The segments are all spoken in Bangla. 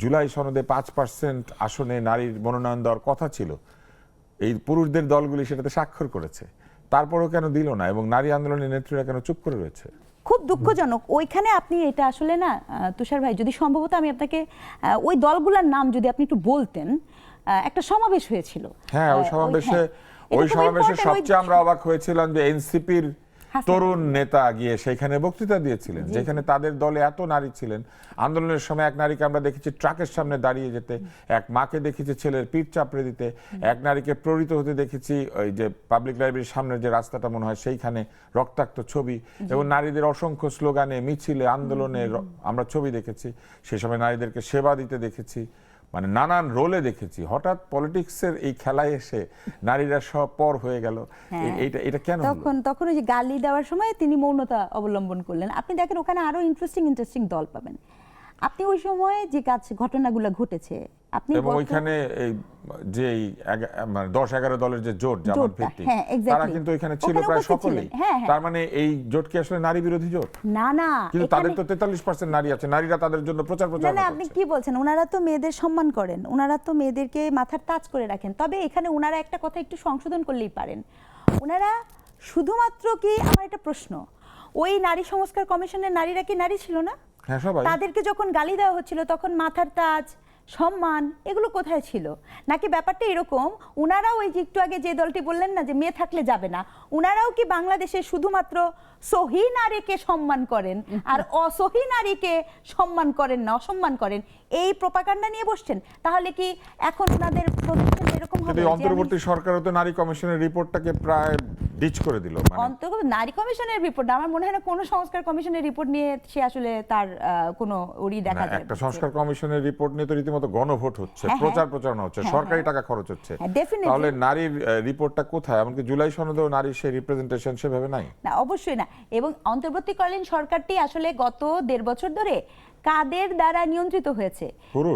জুলাই সনদে 5% আসনে নারীর মনোনয়ন দেওয়ার কথা ছিল, এই পুরুষদের দলগুলি সেটাতে স্বাক্ষর করেছে, তারপরেও কেন দিল না? এবং নারী আন্দোলনের নেত্রীরা কেন চুপ করে রয়েছে? খুব দুঃখজনক। ওইখানে আপনি এটা আসলে না তুষার ভাই, যদি সম্ভবত আমি আপনাকে ওই দলগুলোর নাম যদি আপনি একটু বলতেন। একটা সমাবেশ হয়েছিল। হ্যাঁ, ওই সমাবেশে সবচেয়ে আমরা অবাক হয়েছিলাম যে এনসিপির তরুণ নেতা গিয়ে সেখানে বক্তৃতা দিয়েছিলেন, যেখানে তাদের দলে এত নারী ছিলেন। আন্দোলনের সময় এক নারীকে আমরা দেখেছি ট্রাকের সামনে দাঁড়িয়ে যেতে, এক মাকে দেখেছি ছেলের পিঠ চাপড়ে দিতে, এক নারীকে প্রহৃত হতে দেখেছি ওই যে পাবলিক লাইব্রেরির সামনের যে রাস্তাটা মনে হয় সেইখানে রক্তাক্ত ছবি, এবং নারীদের অসংখ্য স্লোগানে, মিছিলে, আন্দোলনে আমরা ছবি দেখেছি। সেই সময় নারীদেরকে সেবা দিতে দেখেছি, মানে নানান রোলে দেখেছি। হঠাৎ পলিটিক্সের এই খেলায় এসে নারীরা সব পর হয়ে গেল, এটা কেন? তখন ওই যে গালি দেওয়ার সময় তিনি মৌনতা অবলম্বন করলেন। আপনি দেখেন ওখানে আরো ইন্টারেস্টিং দল পাবেন। আপনি ওই সময় যে ঘটনাগুলো ঘটেছে, আপনি ওইখানে যে 10-11 দলের যে জোট, জামাত ভিত্তিক, তারা কিন্তু এখানে ছিল প্রায় সকলেই। তার মানে এই জোট কি আসলে নারী বিরোধী জোট? না, কিন্তু তাদের তো 43% নারী আছে, নারীরা তাদের জন্য প্রচার করছে। আপনি কি বলছেন? ওনারা তো মেয়েদের সম্মান করেন, ওনারা তো মেয়েদেরকে মাথার তাজ করে রাখেন। তবে এখানে ওনারা একটা কথা একটু সংশোধন করলেই পারেন। ওনারা শুধুমাত্র কি, আমার একটা প্রশ্ন, ওই নারী সংস্কার কমিশনের নারীরা কি নারী ছিল না? হ্যাঁ, সবাই। তাদেরকে যখন গালি দেওয়া হচ্ছিল তখন মাথার তাজ, সম্মান, এগুলো কোথায় ছিল? নাকি ব্যাপারটা এরকম, উনারাও ওই যে একটু আগে যে দলটি বললেন না যে মেয়ে থাকলে যাবে না, উনারাও কি বাংলাদেশে শুধুমাত্র সহি নারীকে সম্মান করেন আর অসহি নারীকে সম্মান করেন না, অসম্মান করেন, এই প্রপাগান্ডা নিয়ে বসছেন? তাহলে কি এখন ওনাদের প্রতিষ্ঠান এরকম হবে? অন্তর্বর্তী সরকারও তো নারী কমিশনের রিপোর্টটাকে প্রায় ডিচ করে দিল। অন্তর্বর্তী নারী কমিশনের রিপোর্ট, আমার মনে হয় না কোনো সংস্কার কমিশনের রিপোর্ট নিয়ে সে আসলে তার কোনো ওরই দেখা যায়। একটা সংস্কার কমিশনের রিপোর্ট নিয়ে তো রীতিমতো গণভোট হচ্ছে, প্রচারণা হচ্ছে, সরকারি টাকা খরচ হচ্ছে। তাহলে নারীর রিপোর্টটা কোথায়? এমনকি জুলাই সনদেও নারীর সেই রিপ্রেজেন্টেশন সেভাবে নাই। না, অবশ্যই না। এবং অন্তর্বর্তীকালীন সরকারটি আসলে গত 1.5 বছর ধরে কাদের দ্বারা নিয়ন্ত্রিত হয়েছে?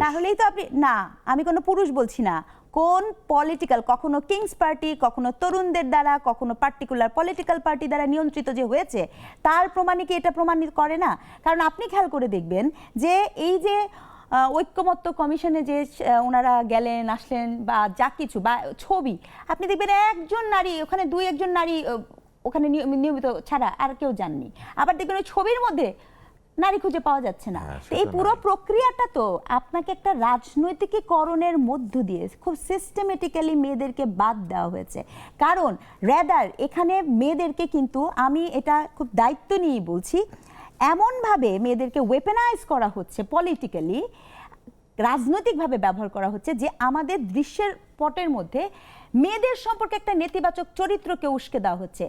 তাহলেই তো আপনি, না আমি কোনো পুরুষ বলছি না, কোন পলিটিক্যাল, কখনো কিংস পার্টি, কখনো তরুণদের দ্বারা, কখনো পার্টিকুলার পলিটিক্যাল পার্টি দ্বারা নিয়ন্ত্রিত যে হয়েছে, তার প্রমাণই কি এটা প্রমাণিত করে না? কারণ আপনি খেয়াল করে দেখবেন যে এই যে ঐক্যমত্য কমিশনে যে ওনারা গেলেন আসলেন বা যা কিছু বা ছবি, আপনি দেখবেন একজন নারী ওখানে, 2-1 নারী ওখানে নিয়মিত ছাড়া আর কেউ যাননি। আবার দেখবেন ওই ছবির মধ্যে নারী খুঁজে পাওয়া যাচ্ছে না। এই পুরো প্রক্রিয়াটা তো আপনাকে একটা রাজনৈতিকীকরণের মধ্য দিয়ে খুব সিস্টেমেটিক্যালি মেয়েদেরকে বাদ দেওয়া হয়েছে। কারণ রেদার এখানে মেয়েদেরকে, কিন্তু আমি এটা খুব দায়িত্ব নিয়ে বলছি, এমনভাবে মেয়েদেরকে ওয়েপেনাইজ করা হচ্ছে, পলিটিক্যালি রাজনৈতিকভাবে ব্যবহার করা হচ্ছে, যে আমাদের দৃশ্যের পটের মধ্যে মেয়েদের সম্পর্কে একটা নেতিবাচক চরিত্রকে উস্কে দেওয়া হচ্ছে।